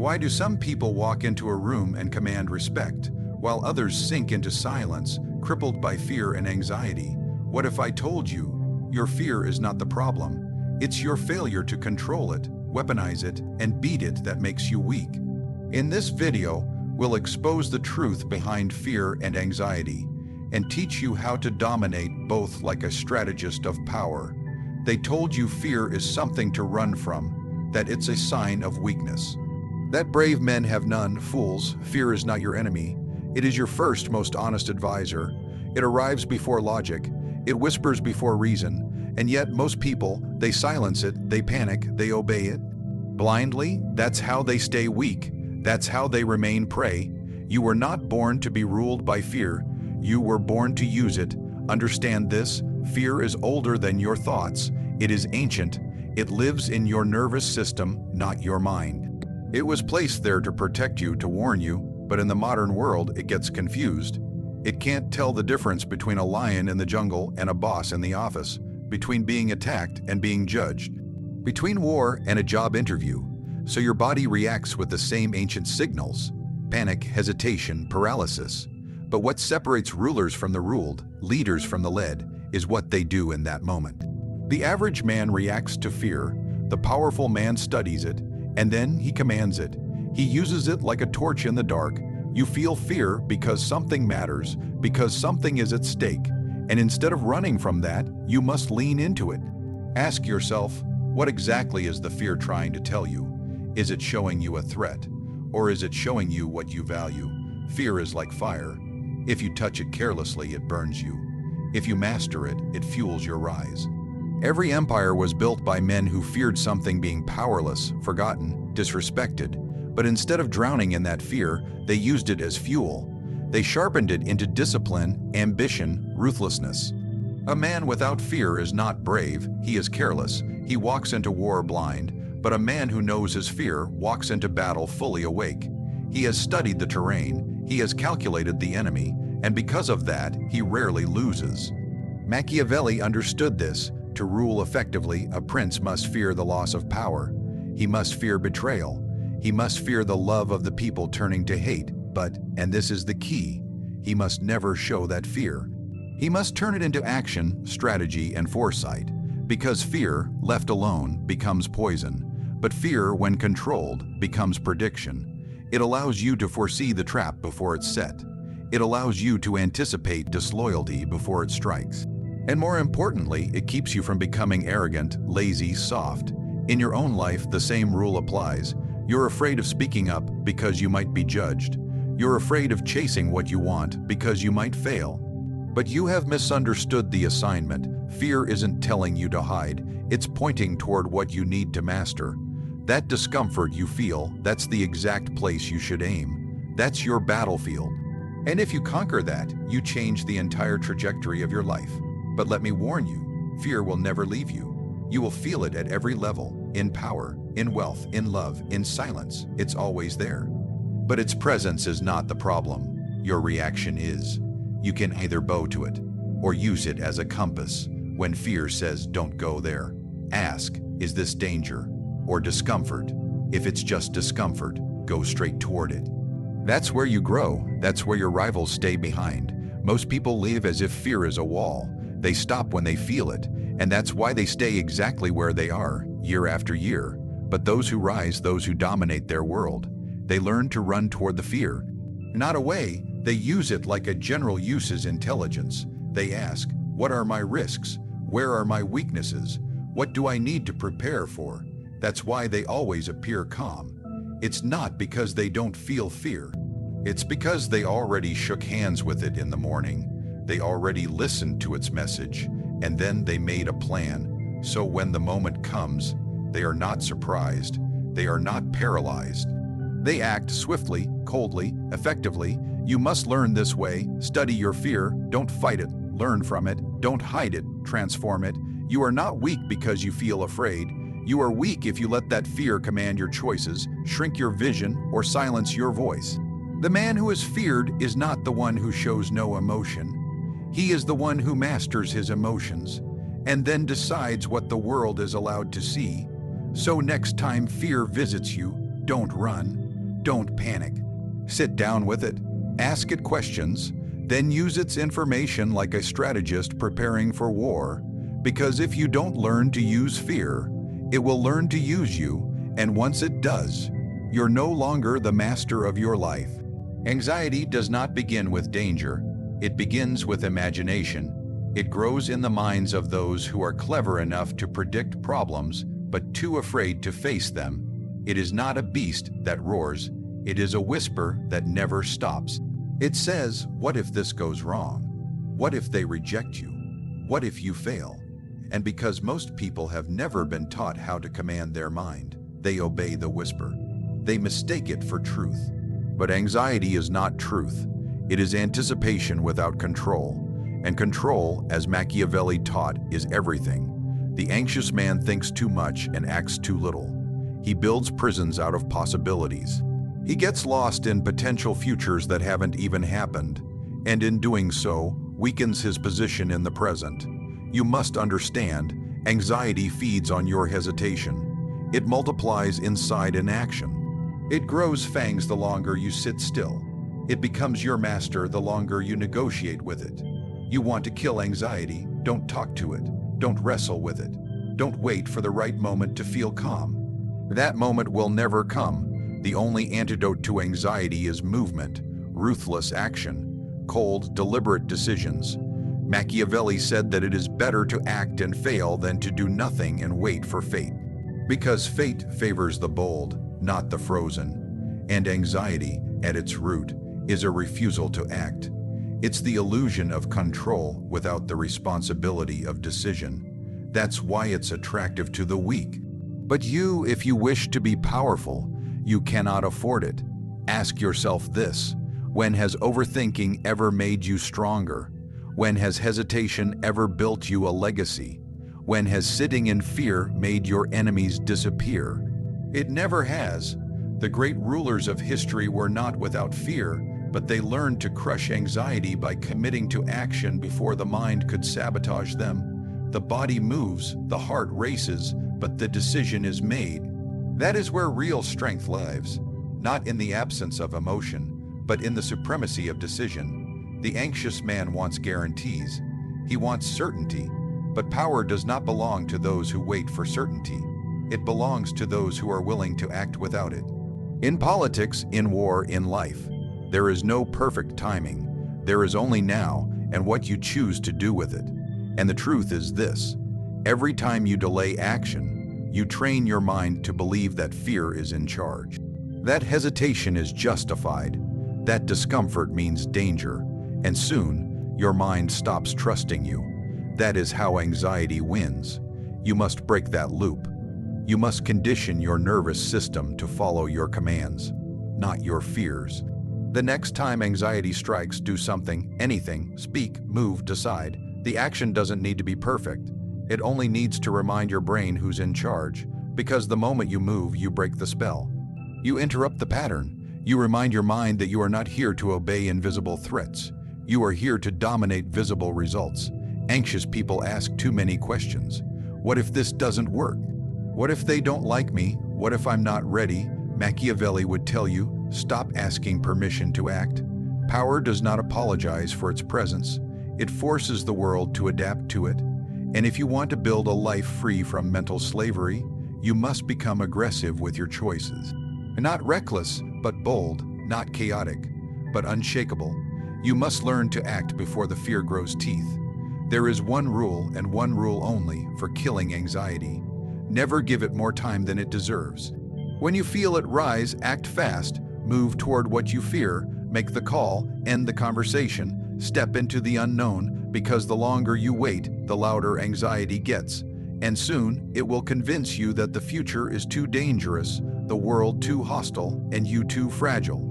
Why do some people walk into a room and command respect, while others sink into silence, crippled by fear and anxiety? What if I told you, your fear is not the problem? It's your failure to control it, weaponize it, and beat it that makes you weak. In this video, we'll expose the truth behind fear and anxiety, and teach you how to dominate both like a strategist of power. They told you fear is something to run from, that it's a sign of weakness. That brave men have none, fools. Fear is not your enemy. It is your first, most honest advisor. It arrives before logic. It whispers before reason. And yet most people, they silence it, they panic, they obey it. Blindly, that's how they stay weak. That's how they remain prey. You were not born to be ruled by fear. You were born to use it. Understand this, fear is older than your thoughts. It is ancient. It lives in your nervous system, not your mind. It was placed there to protect you, to warn you, but in the modern world, it gets confused. It can't tell the difference between a lion in the jungle and a boss in the office, between being attacked and being judged, between war and a job interview. So your body reacts with the same ancient signals: panic, hesitation, paralysis. But what separates rulers from the ruled, leaders from the led, is what they do in that moment. The average man reacts to fear. The powerful man studies it, and then he commands it. He uses it like a torch in the dark. You feel fear because something matters, because something is at stake. And instead of running from that, you must lean into it. Ask yourself, what exactly is the fear trying to tell you? Is it showing you a threat? Or is it showing you what you value? Fear is like fire. If you touch it carelessly, it burns you. If you master it, it fuels your rise. Every empire was built by men who feared something being powerless, forgotten, disrespected. But instead of drowning in that fear, they used it as fuel. They sharpened it into discipline, ambition, ruthlessness. A man without fear is not brave, he is careless. He walks into war blind. But a man who knows his fear walks into battle fully awake. He has studied the terrain, he has calculated the enemy, and because of that, he rarely loses. Machiavelli understood this. To rule effectively, a prince must fear the loss of power. He must fear betrayal. He must fear the love of the people turning to hate. But, and this is the key, he must never show that fear. He must turn it into action, strategy, and foresight. Because fear, left alone, becomes poison. But fear, when controlled, becomes prediction. It allows you to foresee the trap before it's set. It allows you to anticipate disloyalty before it strikes. And more importantly, it keeps you from becoming arrogant, lazy, soft. In your own life, the same rule applies. You're afraid of speaking up because you might be judged. You're afraid of chasing what you want because you might fail. But you have misunderstood the assignment. Fear isn't telling you to hide. It's pointing toward what you need to master. That discomfort you feel, that's the exact place you should aim. That's your battlefield. And if you conquer that, you change the entire trajectory of your life. But let me warn you, fear will never leave you. You will feel it at every level, in power, in wealth, in love, in silence. It's always there. But its presence is not the problem. Your reaction is. You can either bow to it, or use it as a compass. When fear says, don't go there, ask, is this danger or discomfort? If it's just discomfort, go straight toward it. That's where you grow. That's where your rivals stay behind. Most people live as if fear is a wall. They stop when they feel it, and that's why they stay exactly where they are, year after year. But those who rise, those who dominate their world, they learn to run toward the fear. Not away, they use it like a general uses intelligence. They ask, what are my risks? Where are my weaknesses? What do I need to prepare for? That's why they always appear calm. It's not because they don't feel fear. It's because they already shook hands with it in the morning. They already listened to its message, and then they made a plan. So when the moment comes, they are not surprised. They are not paralyzed. They act swiftly, coldly, effectively. You must learn this way. Study your fear. Don't fight it. Learn from it. Don't hide it. Transform it. You are not weak because you feel afraid. You are weak if you let that fear command your choices, shrink your vision, or silence your voice. The man who is feared is not the one who shows no emotion. He is the one who masters his emotions, and then decides what the world is allowed to see. So next time fear visits you, don't run. Don't panic. Sit down with it, ask it questions, then use its information like a strategist preparing for war. Because if you don't learn to use fear, it will learn to use you, and once it does, you're no longer the master of your life. Anxiety does not begin with danger. It begins with imagination. It grows in the minds of those who are clever enough to predict problems, but too afraid to face them. It is not a beast that roars. It is a whisper that never stops. It says, what if this goes wrong? What if they reject you? What if you fail? And because most people have never been taught how to command their mind, they obey the whisper. They mistake it for truth. But anxiety is not truth. It is anticipation without control. And control, as Machiavelli taught, is everything. The anxious man thinks too much and acts too little. He builds prisons out of possibilities. He gets lost in potential futures that haven't even happened, and in doing so, weakens his position in the present. You must understand, anxiety feeds on your hesitation. It multiplies inside inaction. It grows fangs the longer you sit still. It becomes your master the longer you negotiate with it. You want to kill anxiety, don't talk to it. Don't wrestle with it. Don't wait for the right moment to feel calm. That moment will never come. The only antidote to anxiety is movement, ruthless action, cold, deliberate decisions. Machiavelli said that it is better to act and fail than to do nothing and wait for fate. Because fate favors the bold, not the frozen. And anxiety, at its root, is a refusal to act. It's the illusion of control without the responsibility of decision. That's why it's attractive to the weak. But you, if you wish to be powerful, you cannot afford it. Ask yourself this: when has overthinking ever made you stronger? When has hesitation ever built you a legacy? When has sitting in fear made your enemies disappear? It never has. The great rulers of history were not without fear, but they learned to crush anxiety by committing to action before the mind could sabotage them. The body moves, the heart races, but the decision is made. That is where real strength lives, not in the absence of emotion, but in the supremacy of decision. The anxious man wants guarantees. He wants certainty, but power does not belong to those who wait for certainty. It belongs to those who are willing to act without it. In politics, in war, in life, there is no perfect timing. There is only now and what you choose to do with it. And the truth is this: every time you delay action, you train your mind to believe that fear is in charge. That hesitation is justified. That discomfort means danger. And soon, your mind stops trusting you. That is how anxiety wins. You must break that loop. You must condition your nervous system to follow your commands, not your fears. The next time anxiety strikes, do something, anything, speak, move, decide. The action doesn't need to be perfect. It only needs to remind your brain who's in charge, because the moment you move, you break the spell. You interrupt the pattern. You remind your mind that you are not here to obey invisible threats. You are here to dominate visible results. Anxious people ask too many questions. What if this doesn't work? What if they don't like me? What if I'm not ready? Machiavelli would tell you, stop asking permission to act. Power does not apologize for its presence. It forces the world to adapt to it. And if you want to build a life free from mental slavery, you must become aggressive with your choices. Not reckless, but bold, not chaotic, but unshakable. You must learn to act before the fear grows teeth. There is one rule and one rule only for killing anxiety. Never give it more time than it deserves. When you feel it rise, act fast, move toward what you fear, make the call, end the conversation, step into the unknown, because the longer you wait, the louder anxiety gets. And soon, it will convince you that the future is too dangerous, the world too hostile, and you too fragile.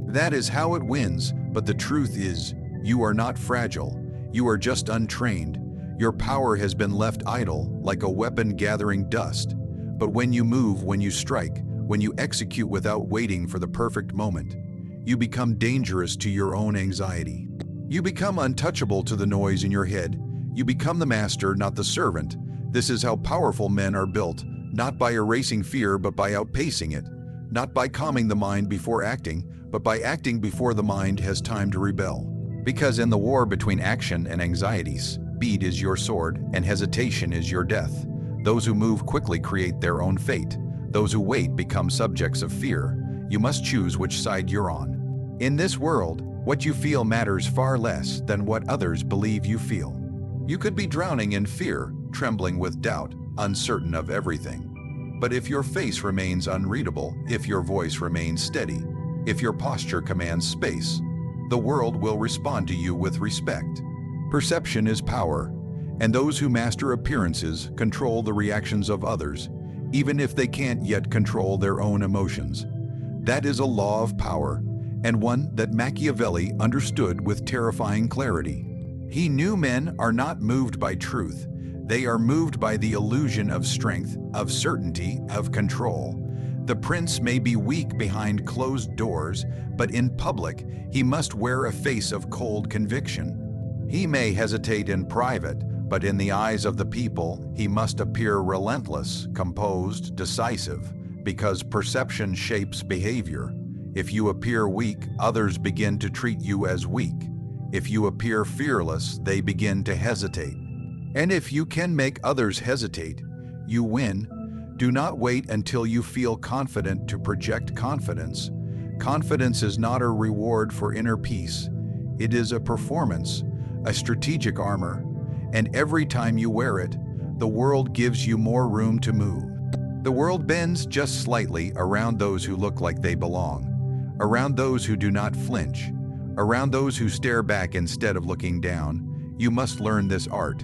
That is how it wins, but the truth is, you are not fragile. You are just untrained. Your power has been left idle, like a weapon gathering dust. But when you move, when you strike, when you execute without waiting for the perfect moment, you become dangerous to your own anxiety. You become untouchable to the noise in your head. You become the master, not the servant. This is how powerful men are built, not by erasing fear, but by outpacing it. not by calming the mind before acting, but by acting before the mind has time to rebel. Because in the war between action and anxiety, speed is your sword and hesitation is your death. Those who move quickly create their own fate. Those who wait become subjects of fear. You must choose which side you're on. In this world, what you feel matters far less than what others believe you feel. You could be drowning in fear, trembling with doubt, uncertain of everything. But if your face remains unreadable, if your voice remains steady, if your posture commands space, the world will respond to you with respect. Perception is power, and those who master appearances control the reactions of others, even if they can't yet control their own emotions. That is a law of power, and one that Machiavelli understood with terrifying clarity. He knew men are not moved by truth. They are moved by the illusion of strength, of certainty, of control. The prince may be weak behind closed doors, but in public, he must wear a face of cold conviction. He may hesitate in private, but in the eyes of the people, he must appear relentless, composed, decisive, because perception shapes behavior. If you appear weak, others begin to treat you as weak. If you appear fearless, they begin to hesitate. And if you can make others hesitate, you win. Do not wait until you feel confident to project confidence. Confidence is not a reward for inner peace. It is a performance, a strategic armor. And every time you wear it, the world gives you more room to move. The world bends just slightly around those who look like they belong, around those who do not flinch, around those who stare back instead of looking down. You must learn this art.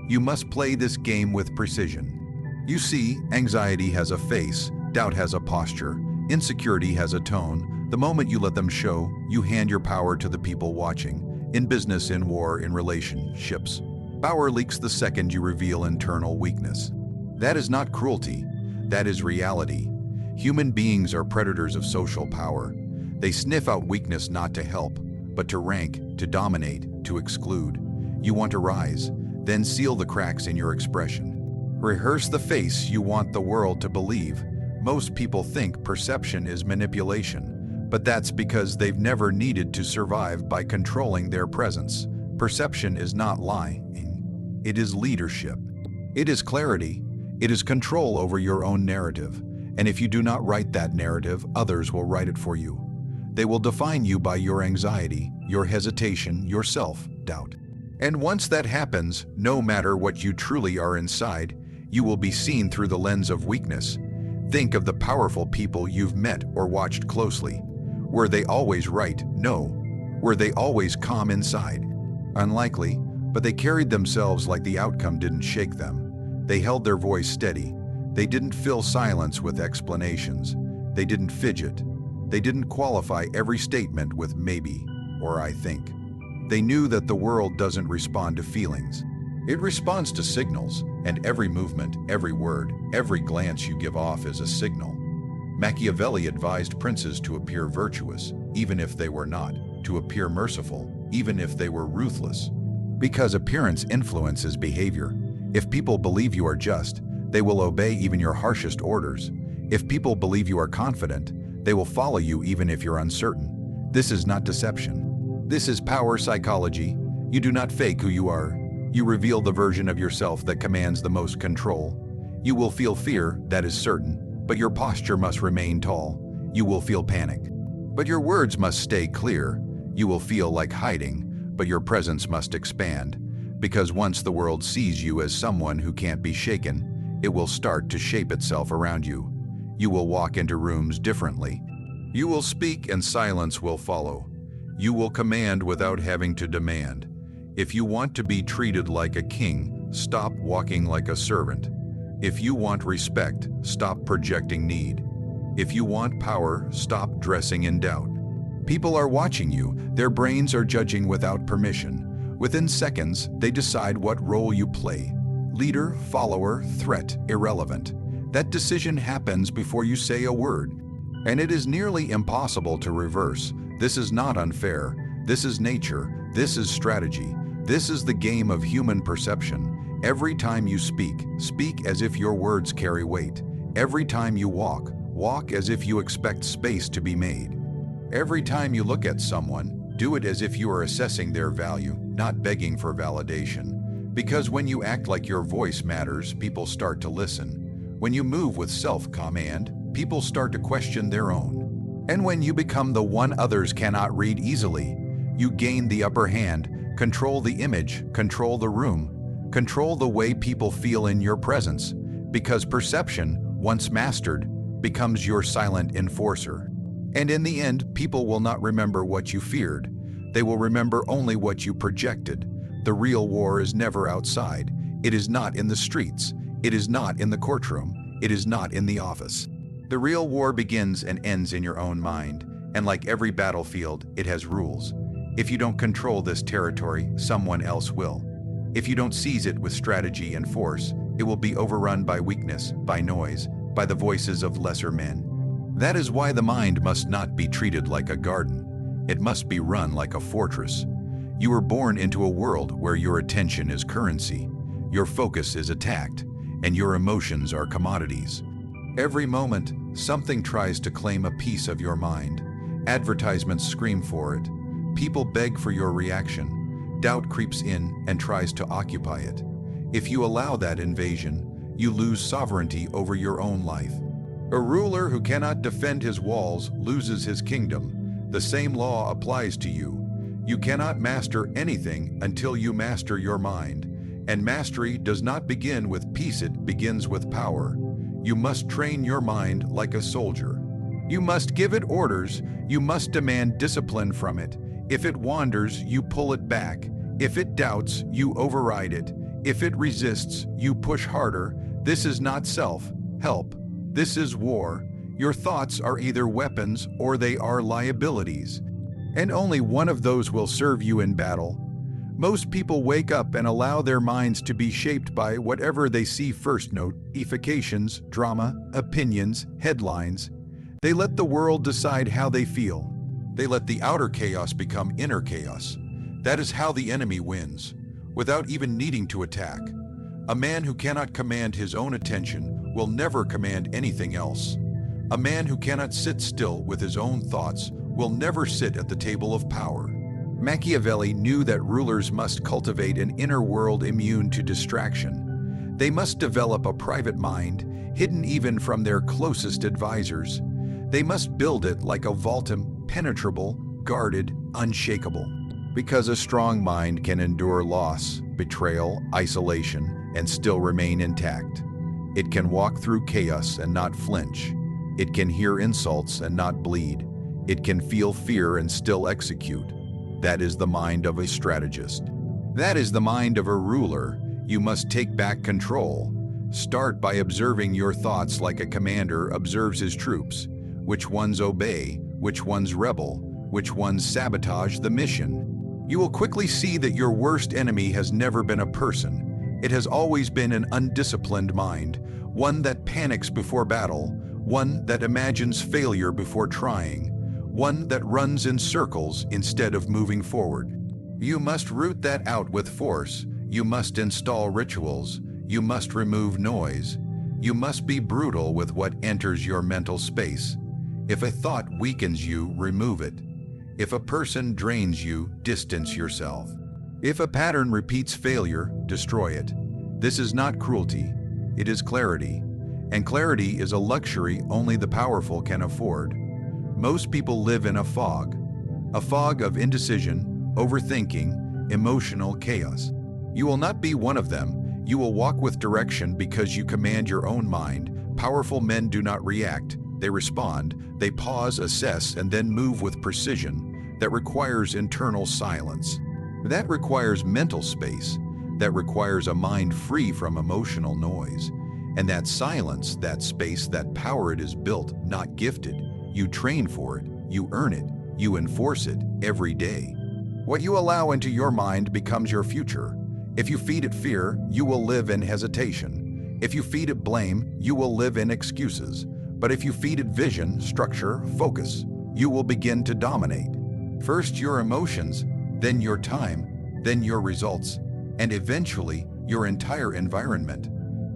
You must play this game with precision. You see, anxiety has a face, doubt has a posture, insecurity has a tone. The moment you let them show, you hand your power to the people watching. In business, in war, in relationships, power leaks the second you reveal internal weakness. That is not cruelty. That is reality. Human beings are predators of social power. They sniff out weakness not to help, but to rank, to dominate, to exclude. You want to rise, then seal the cracks in your expression. Rehearse the face you want the world to believe. Most people think perception is manipulation, but that's because they've never needed to survive by controlling their presence. Perception is not lying. It is leadership. It is clarity. It is control over your own narrative. And if you do not write that narrative, others will write it for you. They will define you by your anxiety, your hesitation, your self-doubt. And once that happens, no matter what you truly are inside, you will be seen through the lens of weakness. Think of the powerful people you've met or watched closely. Were they always right? No. Were they always calm inside? Unlikely, but they carried themselves like the outcome didn't shake them. They held their voice steady. They didn't fill silence with explanations. They didn't fidget. They didn't qualify every statement with maybe or I think. They knew that the world doesn't respond to feelings. It responds to signals, and every movement, every word, every glance you give off is a signal. Machiavelli advised princes to appear virtuous, even if they were not, to appear merciful, even if they were ruthless. Because appearance influences behavior. If people believe you are just, they will obey even your harshest orders. If people believe you are confident, they will follow you even if you're uncertain. This is not deception. This is power psychology. You do not fake who you are. You reveal the version of yourself that commands the most control. You will feel fear, that is certain, but your posture must remain tall. You will feel panic, but your words must stay clear. You will feel like hiding, but your presence must expand. Because once the world sees you as someone who can't be shaken, it will start to shape itself around you. You will walk into rooms differently. You will speak and silence will follow. You will command without having to demand. If you want to be treated like a king, stop walking like a servant. If you want respect, stop projecting need. If you want power, stop dressing in doubt. People are watching you. Their brains are judging without permission. Within seconds, they decide what role you play. Leader, follower, threat, irrelevant. That decision happens before you say a word. And it is nearly impossible to reverse. This is not unfair. This is nature. This is strategy. This is the game of human perception. Every time you speak, speak as if your words carry weight. Every time you walk, Walk as if you expect space to be made. Every time you look at someone, do it as if you are assessing their value, not begging for validation. Because when you act like your voice matters, people start to listen. When you move with self-command, people start to question their own. And when you become the one others cannot read easily, you gain the upper hand, control the image, control the room, control the way people feel in your presence, because perception, once mastered, becomes your silent enforcer. And in the end, people will not remember what you feared. They will remember only what you projected. The real war is never outside. It is not in the streets. It is not in the courtroom. It is not in the office. The real war begins and ends in your own mind, and like every battlefield, it has rules. If you don't control this territory, someone else will. If you don't seize it with strategy and force, it will be overrun by weakness, by noise, by the voices of lesser men. That is why the mind must not be treated like a garden. It must be run like a fortress. You were born into a world where your attention is currency, your focus is attacked, and your emotions are commodities. Every moment, something tries to claim a piece of your mind. Advertisements scream for it. People beg for your reaction. Doubt creeps in and tries to occupy it. If you allow that invasion, you lose sovereignty over your own life. A ruler who cannot defend his walls loses his kingdom. The same law applies to you. You cannot master anything until you master your mind. And mastery does not begin with peace, it begins with power. You must train your mind like a soldier. You must give it orders. You must demand discipline from it. If it wanders, you pull it back. If it doubts, you override it. If it resists, you push harder. This is not self-help. This is war. Your thoughts are either weapons or they are liabilities. And only one of those will serve you in battle. Most people wake up and allow their minds to be shaped by whatever they see first. Notifications, drama, opinions, headlines. They let the world decide how they feel. They let the outer chaos become inner chaos. That is how the enemy wins, without even needing to attack. A man who cannot command his own attention will never command anything else. A man who cannot sit still with his own thoughts will never sit at the table of power. Machiavelli knew that rulers must cultivate an inner world immune to distraction. They must develop a private mind, hidden even from their closest advisors. They must build it like a vault, impenetrable, guarded, unshakable. Because a strong mind can endure loss, betrayal, isolation, and still remain intact. It can walk through chaos and not flinch. It can hear insults and not bleed. It can feel fear and still execute. That is the mind of a strategist. That is the mind of a ruler. You must take back control. Start by observing your thoughts like a commander observes his troops. Which ones obey, which ones rebel, which ones sabotage the mission. You will quickly see that your worst enemy has never been a person. It has always been an undisciplined mind, one that panics before battle, one that imagines failure before trying, one that runs in circles instead of moving forward. You must root that out with force. You must install rituals. You must remove noise. You must be brutal with what enters your mental space. If a thought weakens you, remove it. If a person drains you, distance yourself. If a pattern repeats failure, destroy it. This is not cruelty. It is clarity. And clarity is a luxury only the powerful can afford. Most people live in a fog of indecision, overthinking, emotional chaos. You will not be one of them. You will walk with direction because you command your own mind. Powerful men do not react, they respond, they pause, assess, and then move with precision. That requires internal silence. That requires mental space. That requires a mind free from emotional noise. And that silence, that space, that power, it is built, not gifted. You train for it, you earn it, you enforce it every day. What you allow into your mind becomes your future. If you feed it fear, you will live in hesitation. If you feed it blame, you will live in excuses. But if you feed it vision, structure, focus, you will begin to dominate. First your emotions, then your time, then your results, and eventually your entire environment.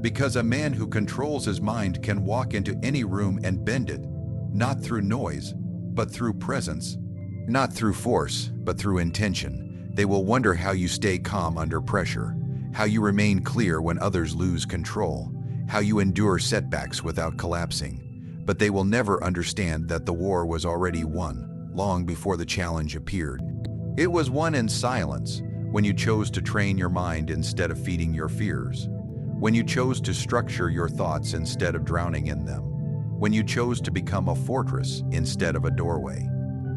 Because a man who controls his mind can walk into any room and bend it, not through noise, but through presence, not through force, but through intention. They will wonder how you stay calm under pressure, how you remain clear when others lose control, how you endure setbacks without collapsing. But they will never understand that the war was already won, long before the challenge appeared. It was won in silence, when you chose to train your mind instead of feeding your fears, when you chose to structure your thoughts instead of drowning in them, when you chose to become a fortress instead of a doorway.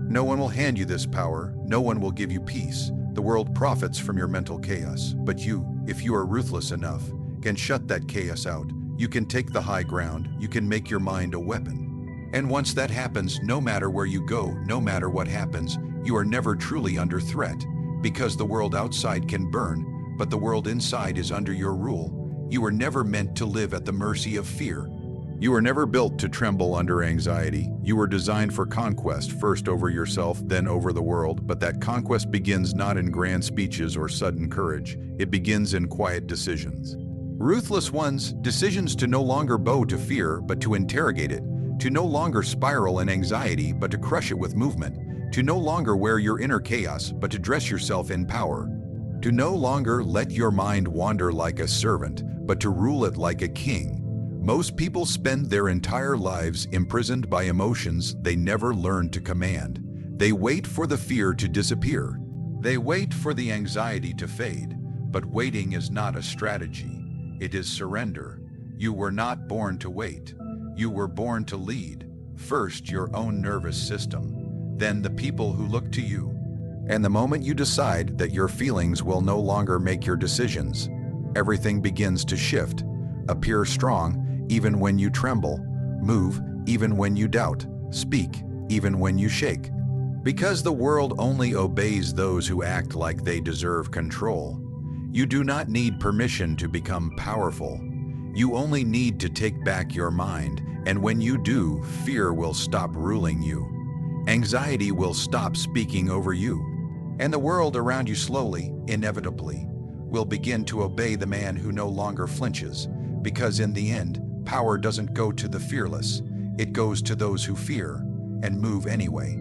No one will hand you this power, no one will give you peace. The world profits from your mental chaos, but you, if you are ruthless enough, can shut that chaos out. You can take the high ground, you can make your mind a weapon. And once that happens, no matter where you go, no matter what happens, you are never truly under threat, because the world outside can burn, but the world inside is under your rule. You were never meant to live at the mercy of fear. You were never built to tremble under anxiety. You were designed for conquest, first over yourself, then over the world. But that conquest begins not in grand speeches or sudden courage. It begins in quiet decisions. Ruthless ones, decisions to no longer bow to fear, but to interrogate it, to no longer spiral in anxiety, but to crush it with movement, to no longer wear your inner chaos, but to dress yourself in power, to no longer let your mind wander like a servant, but to rule it like a king. Most people spend their entire lives imprisoned by emotions they never learned to command. They wait for the fear to disappear. They wait for the anxiety to fade. But waiting is not a strategy. It is surrender. You were not born to wait. You were born to lead. First, your own nervous system, then the people who look to you. And the moment you decide that your feelings will no longer make your decisions, everything begins to shift. Appear strong even when you tremble, move even when you doubt, speak even when you shake. Because the world only obeys those who act like they deserve control. You do not need permission to become powerful. You only need to take back your mind, and when you do, fear will stop ruling you. Anxiety will stop speaking over you. And the world around you slowly, inevitably, will begin to obey the man who no longer flinches, because in the end, power doesn't go to the fearless, it goes to those who fear and move anyway.